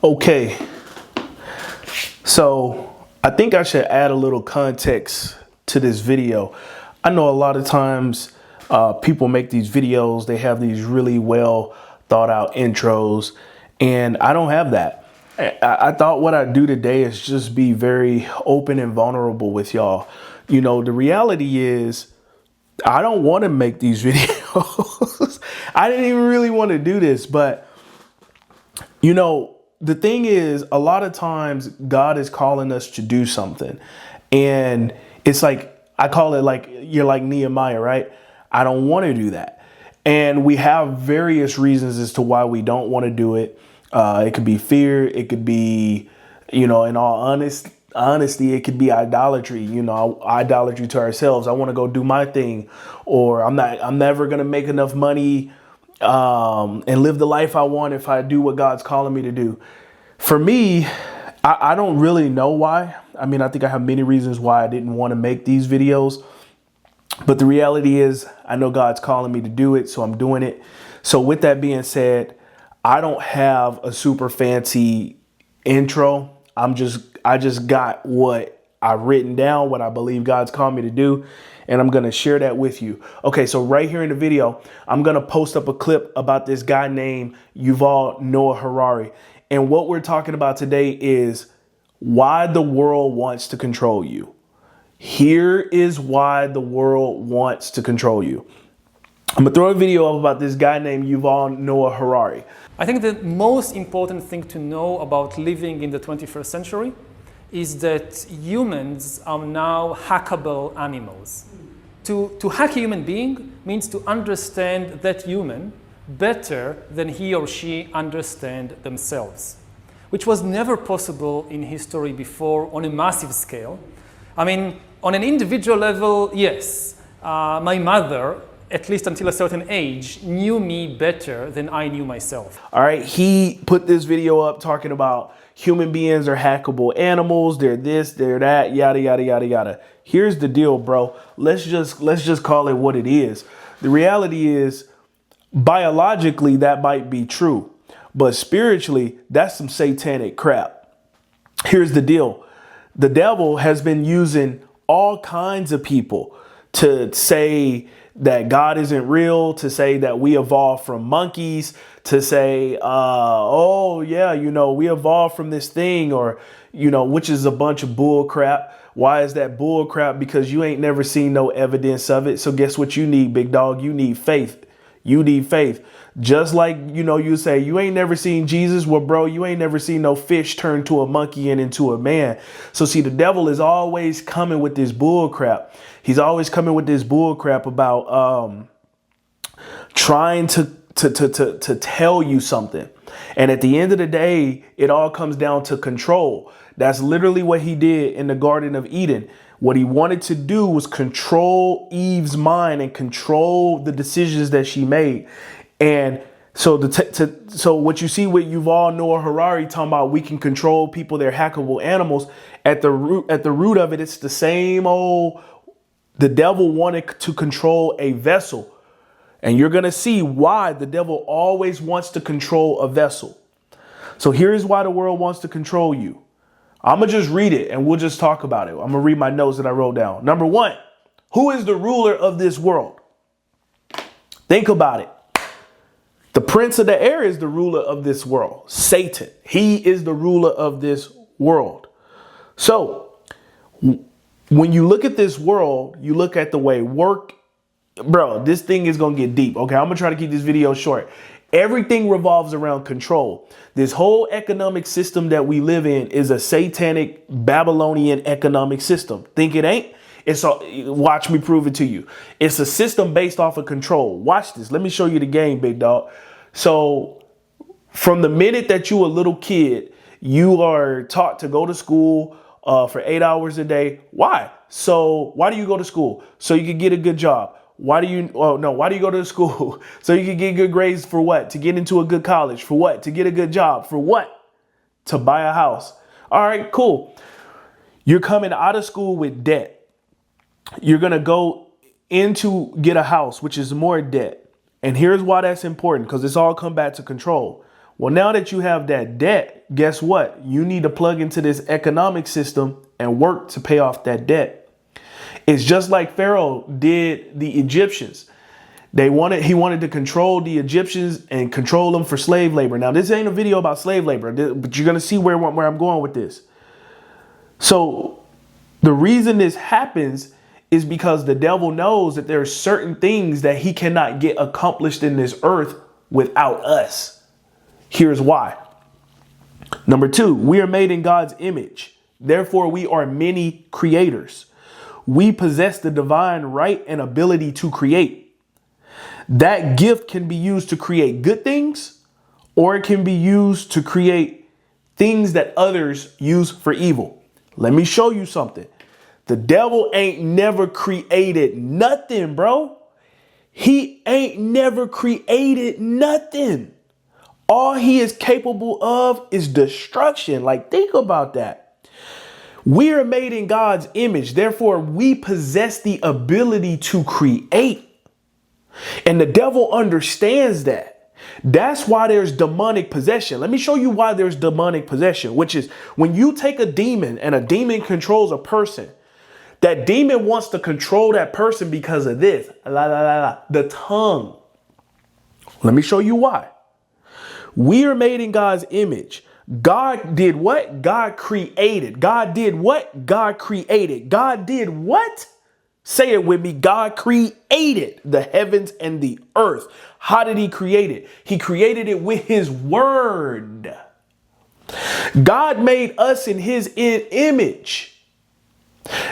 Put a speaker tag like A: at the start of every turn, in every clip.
A: Okay, so I think I should add a little context to this video. I know a lot of times people make these videos, they have these really well thought out intros, and I don't have that. I thought what I'd do today is just be very open and vulnerable with y'all. You know, the reality is I don't want to make these videos. I didn't even really want to do this, but you know, the thing is, a lot of times God is calling us to do something. And it's like, I call it like, you're like Nehemiah, right? I don't want to do that. And we have various reasons as to why we don't want to do it. It could be fear. It could be, you know, in all honesty, it could be idolatry, you know, idolatry to ourselves. I want to go do my thing, or I'm never going to make enough money and live the life I want if I do what God's calling me to do. For me, I don't really know why. I mean, I think I have many reasons why I didn't want to make these videos. But the reality is, I know God's calling me to do it, so I'm doing it. So with that being said, I don't have a super fancy intro. I just got what I've written down, what I believe God's called me to do, and I'm going to share that with you. Okay, so right here in the video, I'm going to post up a clip about this guy named Yuval Noah Harari. And what we're talking about today is why the world wants to control you. Here is why the world wants to control you. I'm going to throw a video up about this guy named Yuval Noah Harari.
B: I think the most important thing to know about living in the 21st century is that humans are now hackable animals. To hack a human being means to understand that human better than he or she understand themselves, which was never possible in history before on a massive scale. I mean, on an individual level, yes, my mother, at least until a certain age, knew me better than I knew myself.
A: All right, he put this video up talking about human beings are hackable animals, they're this, they're that, yada, yada, yada, yada. Here's the deal, bro. Let's just call it what it is. The reality is, biologically, that might be true, but spiritually, that's some satanic crap. Here's the deal. The devil has been using all kinds of people to say that God isn't real, to say that we evolved from monkeys, to say, oh yeah, you know, we evolved from this thing, or, you know, which is a bunch of bull crap. Why is that bull crap? Because you ain't never seen no evidence of it. So guess what you need, big dog? You need faith. You need faith. Just like, you know, you say you ain't never seen Jesus. Well, bro, you ain't never seen no fish turn to a monkey and into a man. So see, the devil is always coming with this bull crap. He's always coming with this bull crap about trying to tell you something. And at the end of the day, it all comes down to control. That's literally what he did in the Garden of Eden. What he wanted to do was control Eve's mind and control the decisions that she made. And so so what you see with Yuval Noah Harari talking about we can control people, they're hackable animals, at the root of it, it's the same old, the devil wanted to control a vessel. And you're going to see why the devil always wants to control a vessel. So here's why the world wants to control you. I'm going to just read it and we'll just talk about it. I'm going to read my notes that I wrote down. Number one, who is the ruler of this world? Think about it. The prince of the air is the ruler of this world. Satan. He is the ruler of this world. So when you look at this world, you look at the way work. Bro, this thing is going to get deep. Okay, I'm going to try to keep this video short. Everything revolves around control. This whole economic system that we live in is a satanic Babylonian economic system. Think it ain't? Watch me prove it to you. It's a system based off of control. Watch this. Let me show you the game, big dog. So from the minute that you a little kid, you are taught to go to school for 8 hours a day. Why? So why do you go to school? So you can get a good job. Why do you go to school? So you can get good grades for what? To get into a good college. For what? To get a good job. For what? To buy a house. All right, cool. You're coming out of school with debt. You're going to go into get a house, which is more debt. And here's why that's important, because it's all come back to control. Well, now that you have that debt, guess what? You need to plug into this economic system and work to pay off that debt. It's just like Pharaoh did the Egyptians. He wanted to control the Egyptians and control them for slave labor. Now, this ain't a video about slave labor, but you're going to see where I'm going with this. So the reason this happens is because the devil knows that there are certain things that he cannot get accomplished in this earth without us. Here's why. Number 2, we are made in God's image. Therefore, we are many creators. We possess the divine right and ability to create. That gift can be used to create good things, or it can be used to create things that others use for evil. Let me show you something. The devil ain't never created nothing, bro. He ain't never created nothing. All he is capable of is destruction. Like, think about that. We are made in God's image. Therefore, we possess the ability to create. And the devil understands that. That's why there's demonic possession. Let me show you why there's demonic possession, which is when you take a demon and a demon controls a person, that demon wants to control that person because of this, the tongue. Let me show you why. We are made in God's image. God did what? God created. God did what? God created. God did what? Say it with me. God created the heavens and the earth. How did he create it? He created it with his word. God made us in his image.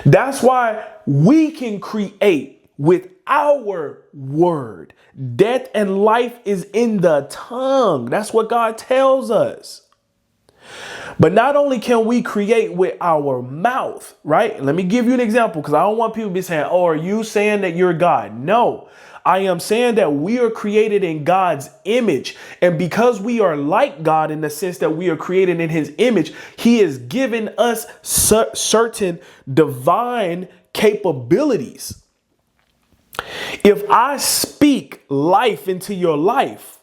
A: That's why we can create with our word. Death and life is in the tongue. That's what God tells us. But not only can we create with our mouth, right? Let me give you an example, because I don't want people to be saying, oh, are you saying that you're God? No, I am saying that we are created in God's image. And because we are like God in the sense that we are created in his image, he has given us certain divine capabilities. If I speak life into your life,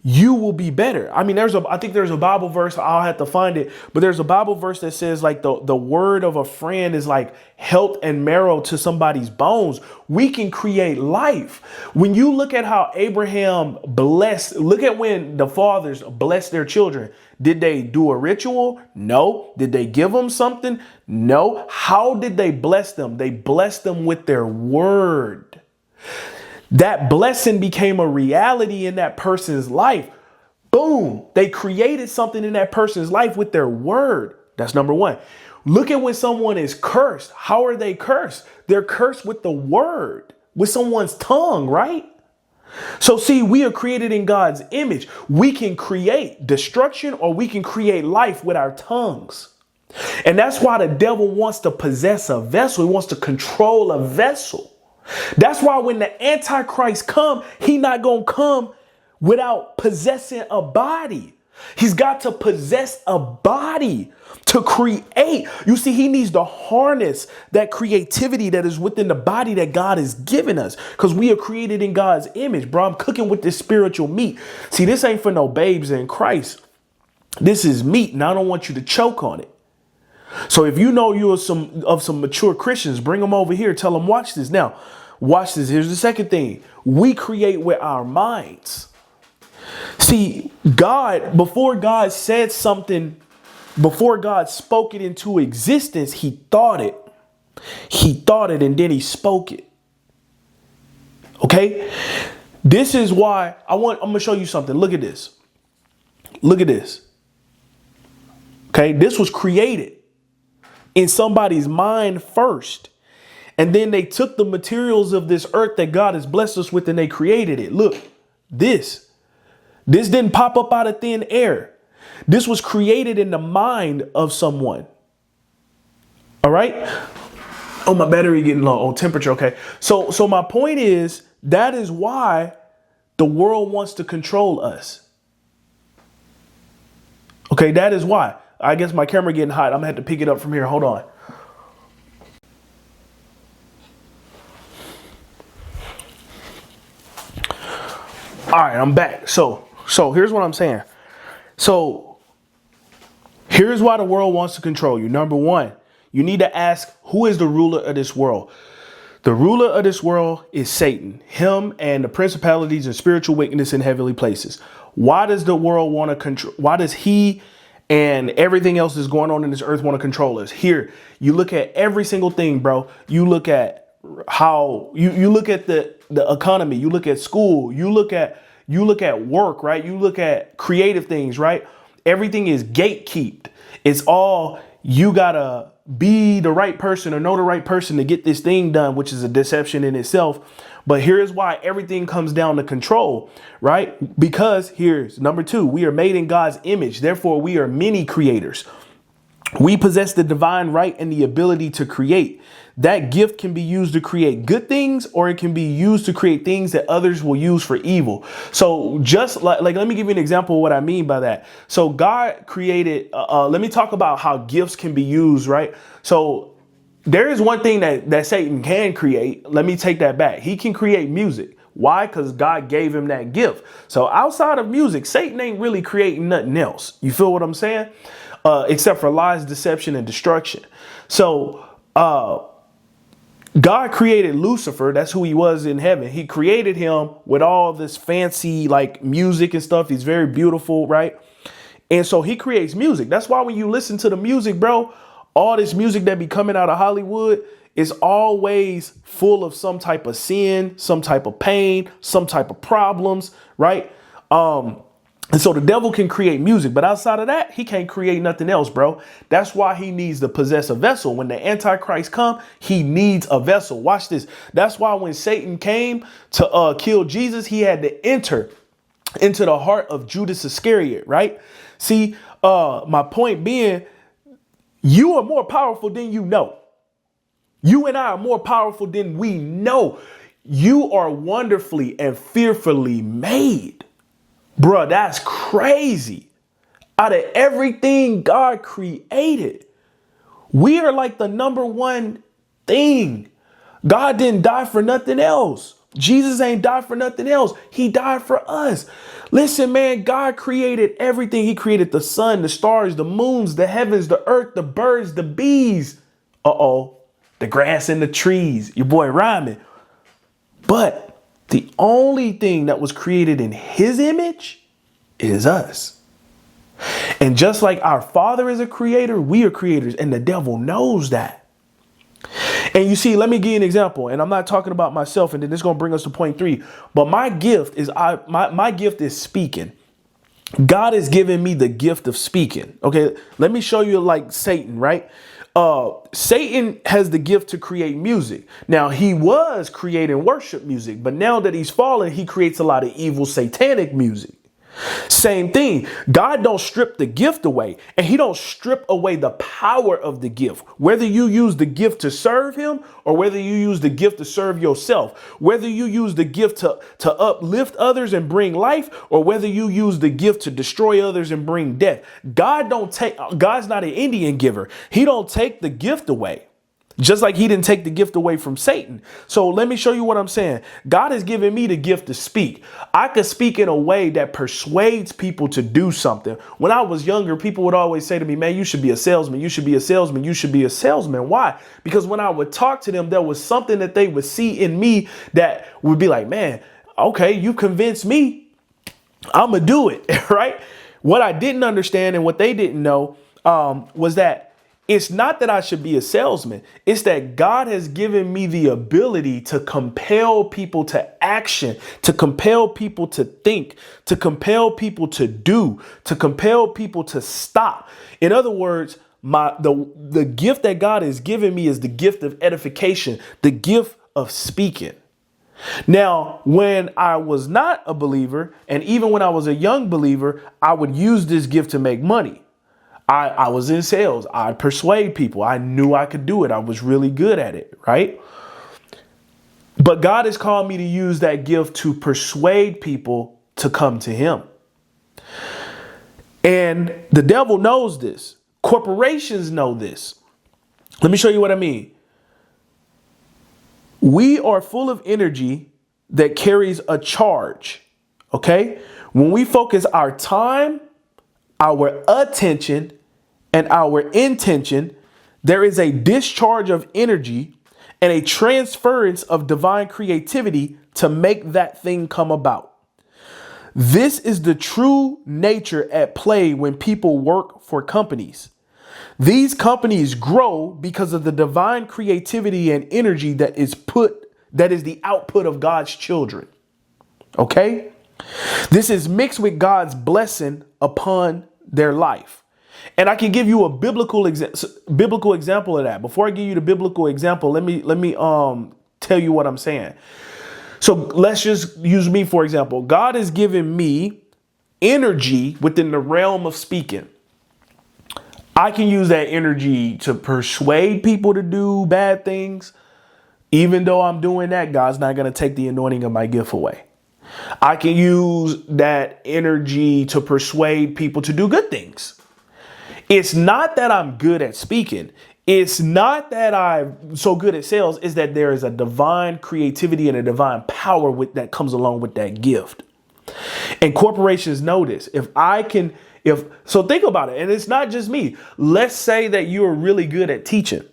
A: you will be better. I mean, I think there's a Bible verse. I'll have to find it. But there's a Bible verse that says like the word of a friend is like health and marrow to somebody's bones. We can create life. When you look at how Abraham blessed, look at when the fathers blessed their children. Did they do a ritual? No. Did they give them something? No. How did they bless them? They blessed them with their word. That blessing became a reality in that person's life. Boom. They created something in that person's life with their word. That's number 1. Look at when someone is cursed. How are they cursed? They're cursed with the word, with someone's tongue, right? So see, we are created in God's image. We can create destruction or we can create life with our tongues. And that's why the devil wants to possess a vessel. He wants to control a vessel. That's why when the Antichrist come, he not going to come without possessing a body. He's got to possess a body to create. You see, he needs to harness that creativity that is within the body that God has given us, because we are created in God's image. Bro, I'm cooking with this spiritual meat. See, this ain't for no babes in Christ. This is meat, and I don't want you to choke on it. So if you know you're some mature Christians, bring them over here. Tell them, watch this. Now, watch this. Here's the second thing. We create with our minds. See, God, before God said something, before God spoke it into existence, he thought it. He thought it and then he spoke it. Okay? This is why I'm going to show you something. Look at this. Look at this. Okay? This was created in somebody's mind first. And then they took the materials of this earth that God has blessed us with and they created it. Look, this didn't pop up out of thin air. This was created in the mind of someone. All right. Oh, my battery getting low. Oh, temperature. Okay. So my point is, that is why the world wants to control us. Okay. That is why. I guess my camera getting hot. I'm gonna have to pick it up from here. Hold on. All right, I'm back. So here's what I'm saying. So Here's why the world wants to control you. Number one, you need to ask, who is the ruler of this world? The ruler of this world is Satan, him and the principalities and spiritual wickedness in heavenly places. Why does the world want to control? Why does he and everything else that's going on in this earth want to control us? Here, you look at every single thing, bro. You look at how you look at the economy. You look at school. You look at work, right? You look at creative things, right? Everything is gatekept. It's all you gotta be the right person or know the right person to get this thing done, which is a deception in itself. But here's why everything comes down to control, right? Because here's number two, we are made in God's image. Therefore, we are many creators. We possess the divine right and the ability to create. That gift can be used to create good things, or it can be used to create things that others will use for evil. So just like let me give you an example of what I mean by that. So God created, let me talk about how gifts can be used, right? So there is one thing that Satan can create. Let me take that back. He can create music. Why? Because God gave him that gift. So outside of music, Satan ain't really creating nothing else. You feel what I'm saying? Except for lies, deception, and destruction. So God created Lucifer. That's who he was in heaven. He created him with all this fancy like music and stuff. He's very beautiful, right? And so he creates music. That's why when you listen to the music, bro, all this music that be coming out of Hollywood is always full of some type of sin, some type of pain, some type of problems, right? And so the devil can create music, but outside of that, he can't create nothing else, bro. That's why he needs to possess a vessel. When the Antichrist come, he needs a vessel. Watch this. That's why when Satan came to kill Jesus, he had to enter into the heart of Judas Iscariot, right? See, my point being, you are more powerful than you know. You and I are more powerful than we know. You are wonderfully and fearfully made. Bruh, that's crazy. Out of everything God created, we are like the number one thing. God didn't die for nothing else. Jesus ain't died for nothing else. He died for us. Listen, man, God created everything. He created the sun, the stars, the moons, the heavens, the earth, the birds, the bees. The grass and the trees. Your boy rhyming. But the only thing that was created in his image is us. And just like our Father is a creator, we are creators, and the devil knows that. And you see, let me give you an example, and I'm not talking about myself, and then this is going to bring us to point 3. But my gift is my gift is speaking. God has given me the gift of speaking. Okay, let me show you like Satan, right? Satan has the gift to create music. Now, he was creating worship music, but now that he's fallen, he creates a lot of evil satanic music. Same thing. God don't strip the gift away, and he don't strip away the power of the gift. Whether you use the gift to serve him or whether you use the gift to serve yourself, whether you use the gift to uplift others and bring life, or whether you use the gift to destroy others and bring death. God's not an Indian giver. He don't take the gift away. Just like he didn't take the gift away from Satan. So let me show you what I'm saying. God has given me the gift to speak. I could speak in a way that persuades people to do something. When I was younger, people would always say to me, man, you should be a salesman. You should be a salesman. You should be a salesman. Why? Because when I would talk to them, there was something that they would see in me that would be like, man, okay, you convinced me. I'm going to do it. Right. What I didn't understand and what they didn't know was that it's not that I should be a salesman. It's that God has given me the ability to compel people to action, to compel people to think, to compel people to do, to compel people to stop. In other words, the gift that God has given me is the gift of edification, the gift of speaking. Now, when I was not a believer, and even when I was a young believer, I would use this gift to make money. I was in sales. I'd persuade people. I knew I could do it. I was really good at it, right? But God has called me to use that gift to persuade people to come to him. And the devil knows this. Corporations know this. Let me show you what I mean. We are full of energy that carries a charge, okay? When we focus our time, our attention, and our intention, there is a discharge of energy and a transference of divine creativity to make that thing come about. This is the true nature at play when people work for companies. These companies grow because of the divine creativity and energy that is the output of God's children. Okay? This is mixed with God's blessing upon their life. And I can give you a biblical example of that. Before I give you the biblical example, let me tell you what I'm saying. So let's just use me, for example. God has given me energy within the realm of speaking. I can use that energy to persuade people to do bad things. Even though I'm doing that, God's not going to take the anointing of my gift away. I can use that energy to persuade people to do good things. It's not that I'm good at speaking. It's not that I'm so good at sales. It's that there is a divine creativity and a divine power that comes along with that gift. And corporations know this. So think about it. And it's not just me. Let's say that you're really good at teaching.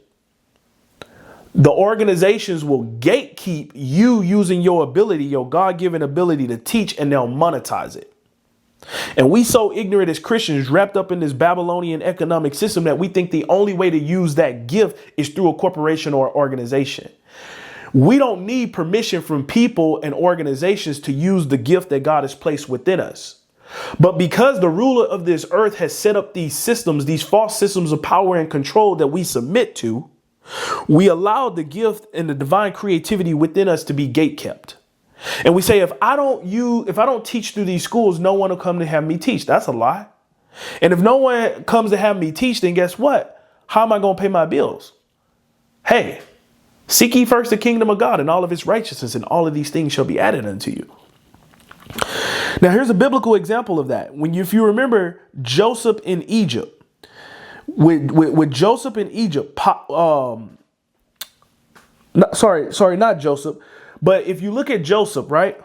A: The organizations will gatekeep you using your ability, your God-given ability to teach, and they'll monetize it. And we so ignorant as Christians, wrapped up in this Babylonian economic system, that we think the only way to use that gift is through a corporation or organization. We don't need permission from people and organizations to use the gift that God has placed within us. But because the ruler of this earth has set up these systems, these false systems of power and control that we submit to, we allow the gift and the divine creativity within us to be gatekept. And we say, if I don't teach through these schools, no one will come to have me teach. That's a lie. And if no one comes to have me teach, then guess what? How am I going to pay my bills? Hey, seek ye first the kingdom of God and all of its righteousness, and all of these things shall be added unto you. Now, here's a biblical example of that. If you remember Joseph in Egypt, with Joseph in Egypt, not Joseph. But if you look at Joseph, right?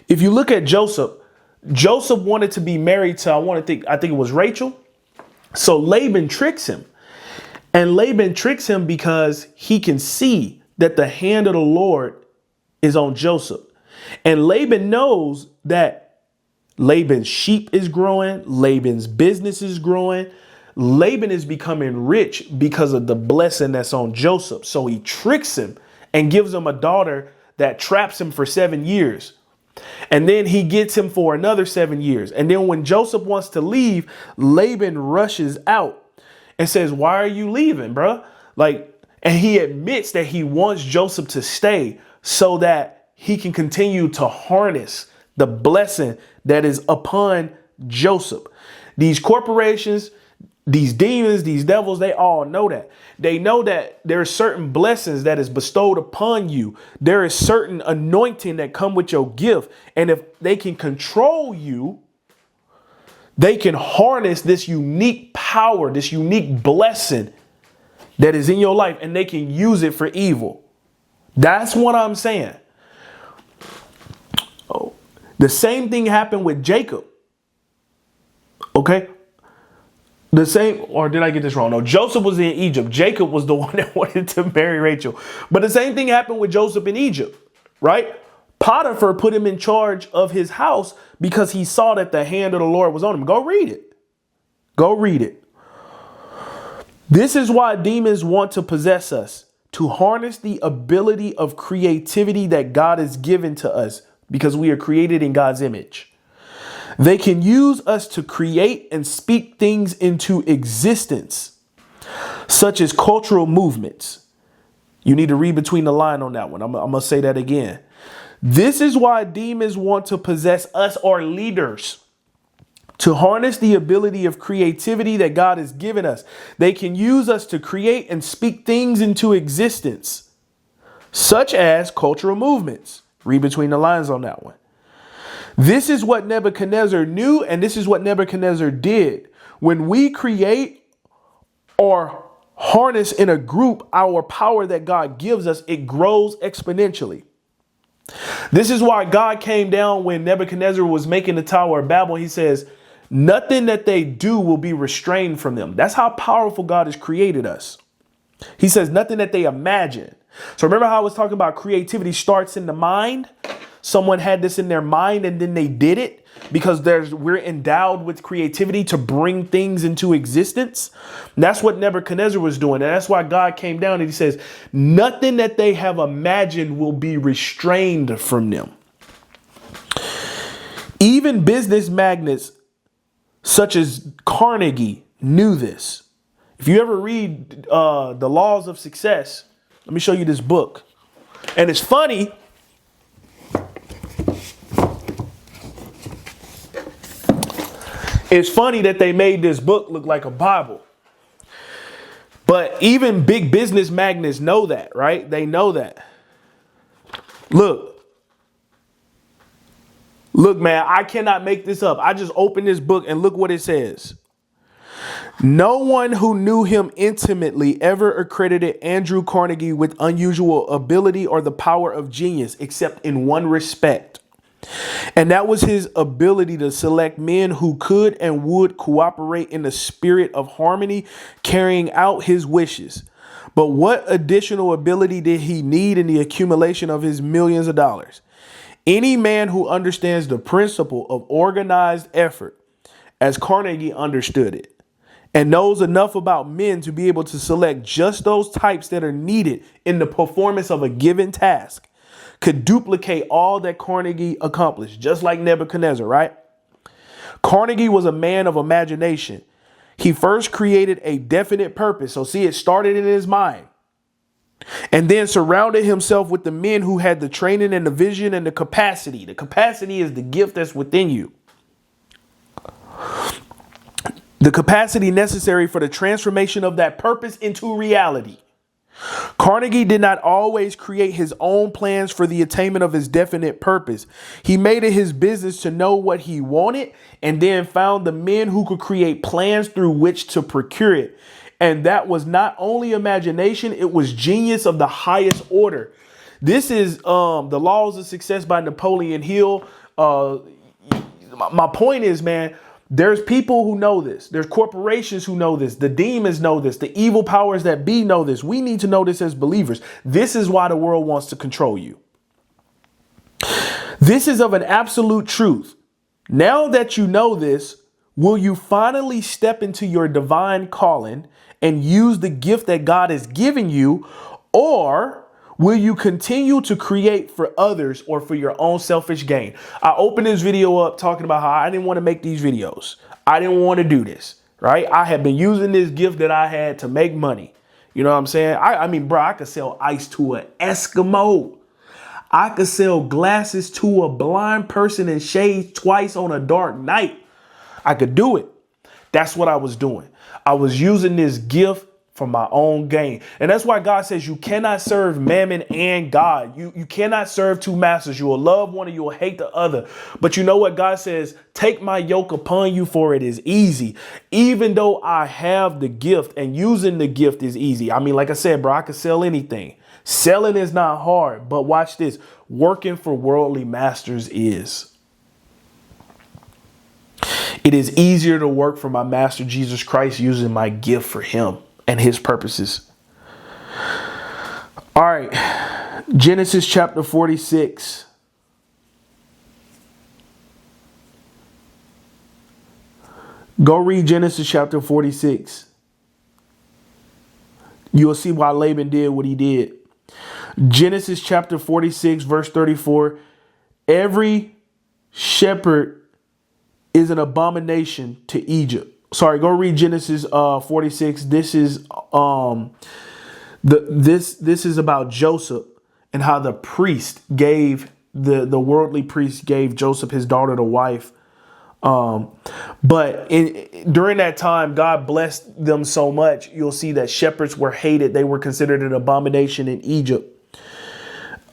A: If you look at Joseph wanted to be married to, I think it was Rachel. So Laban tricks him. And Laban tricks him because he can see that the hand of the Lord is on Joseph. And Laban knows that Laban's sheep is growing. Laban's business is growing. Laban is becoming rich because of the blessing that's on Joseph. So he tricks him and gives him a daughter that traps him for 7 years. And then he gets him for another 7 years. And then when Joseph wants to leave, Laban rushes out and says, "Why are you leaving, bro?" And he admits that he wants Joseph to stay so that he can continue to harness the blessing that is upon Joseph. These corporations, these demons, these devils, they all know that. They know that there are certain blessings that is bestowed upon you. There is certain anointing that come with your gift. And if they can control you, they can harness this unique power, this unique blessing that is in your life, and they can use it for evil. That's what I'm saying. Oh, the same thing happened with Jacob. Okay. The same, or did I get this wrong? No, Joseph was in Egypt. Jacob was the one that wanted to marry Rachel. But the same thing happened with Joseph in Egypt, right? Potiphar put him in charge of his house because he saw that the hand of the Lord was on him. Go read it. Go read it. This is why demons want to possess us, to harness the ability of creativity that God has given to us because we are created in God's image. They can use us to create and speak things into existence, such as cultural movements. You need to read between the line on that one. I'm going to say that again. This is why demons want to possess us, or leaders, to harness the ability of creativity that God has given us. They can use us to create and speak things into existence, such as cultural movements. Read between the lines on that one. This is what Nebuchadnezzar knew, and this is what Nebuchadnezzar did. When we create or harness in a group our power that God gives us, it grows exponentially. This is why God came down when Nebuchadnezzar was making the Tower of Babel. He says, Nothing that they do will be restrained from them. That's how powerful God has created us. He says nothing that they imagine. So remember how I was talking about creativity starts in the mind? Someone had this in their mind and then they did it because we're endowed with creativity to bring things into existence. And that's what Nebuchadnezzar was doing. And that's why God came down and he says, nothing that they have imagined will be restrained from them. Even business magnates such as Carnegie knew this. If you ever read The Laws of Success, let me show you this book. And it's funny. It's funny that they made this book look like a Bible. But even big business magnates know that, right? They know that. Look, man, I cannot make this up. I just opened this book and look what it says. No one who knew him intimately ever accredited Andrew Carnegie with unusual ability or the power of genius, except in one respect. And that was his ability to select men who could and would cooperate in the spirit of harmony, carrying out his wishes. But what additional ability did he need in the accumulation of his millions of dollars? Any man who understands the principle of organized effort, as Carnegie understood it, and knows enough about men to be able to select just those types that are needed in the performance of a given task, could duplicate all that Carnegie accomplished, just like Nebuchadnezzar, right? Carnegie was a man of imagination. He first created a definite purpose. So see, it started in his mind. And then surrounded himself with the men who had the training and the vision and the capacity. The capacity is the gift that's within you. The capacity necessary for the transformation of that purpose into reality. Carnegie did not always create his own plans for the attainment of his definite purpose. He made it his business to know what he wanted and then found the men who could create plans through which to procure it. And that was not only imagination, it was genius of the highest order. This is The Laws of Success by Napoleon Hill. My point is, man, there's people who know this. There's corporations who know this. The demons know this. The evil powers that be know this. We need to know this as believers. This is why the world wants to control you. This is of an absolute truth. Now that you know this, will you finally step into your divine calling and use the gift that God has given you? Or will you continue to create for others or for your own selfish gain? I opened this video up talking about how I didn't want to make these videos. I didn't want to do this, right? I have been using this gift that I had to make money. You know what I'm saying? I mean, bro, I could sell ice to an Eskimo. I could sell glasses to a blind person and shades twice on a dark night. I could do it. That's what I was doing. I was using this gift for my own gain. And that's why God says you cannot serve mammon and God. You cannot serve two masters. You will love one and you will hate the other. But you know what God says? Take my yoke upon you, for it is easy. Even though I have the gift and using the gift is easy. I mean, like I said, bro, I could sell anything. Selling is not hard. But watch this. Working for worldly masters is. It is easier to work for my master Jesus Christ using my gift for him and his purposes. All right. Genesis chapter 46. Go read Genesis chapter 46. You'll see why Laban did what he did. Genesis chapter 46, verse 34. Every shepherd is an abomination to Egypt. Sorry, go read Genesis 46. This is this is about Joseph and how the priest gave the worldly priest gave Joseph his daughter to wife. But during that time, God blessed them so much. You'll see that shepherds were hated. They were considered an abomination in Egypt.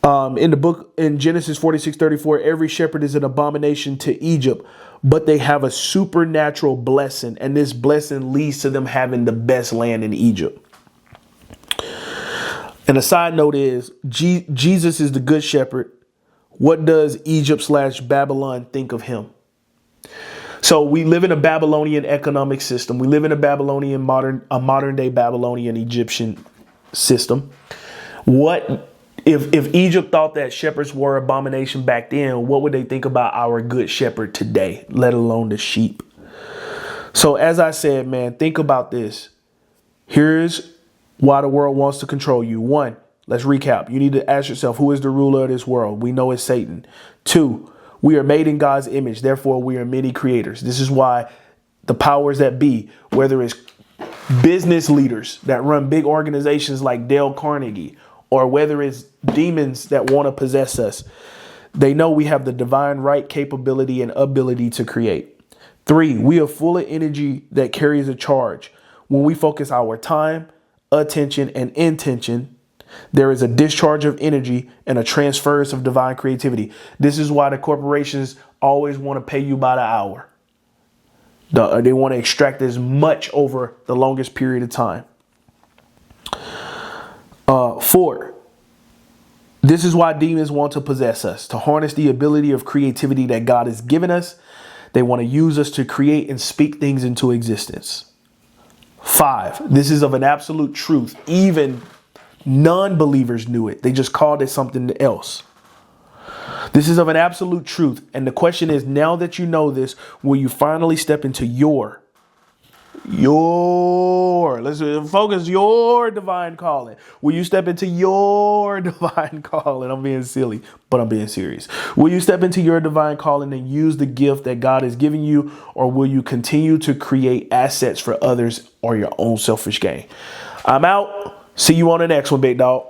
A: In the book in Genesis 46:34, every shepherd is an abomination to Egypt, but they have a supernatural blessing. And this blessing leads to them having the best land in Egypt. And a side note is Jesus is the good shepherd. What does Egypt / Babylon think of him? So we live in a Babylonian economic system. We live in a modern day Babylonian Egyptian system. What if Egypt thought that shepherds were abomination back then? What would they think about our good shepherd today, let alone the sheep? So as I said, man, think about this. Here's why the world wants to control you. 1, let's recap. You need to ask yourself, who is the ruler of this world? We know it's Satan. 2, we are made in God's image. Therefore, we are many creators. This is why the powers that be, whether it's business leaders that run big organizations like Dale Carnegie, or whether it's demons that want to possess us, they know we have the divine right, capability, and ability to create. 3, we are full of energy that carries a charge. When we focus our time, attention, and intention, there is a discharge of energy and a transference of divine creativity. This is why the corporations always want to pay you by the hour. They want to extract as much over the longest period of time. 4, this is why demons want to possess us, to harness the ability of creativity that God has given us. They want to use us to create and speak things into existence. 5, this is of an absolute truth. Even non-believers knew it. They just called it something else. This is of an absolute truth. And the question is, now that you know this, will you finally step into your let's focus, your divine calling? Will you step into your divine calling? I'm being silly, but I'm being serious. Will you step into your divine calling and use the gift that God has given you? Or will you continue to create assets for others or your own selfish gain? I'm out. See you on the next one, big dog.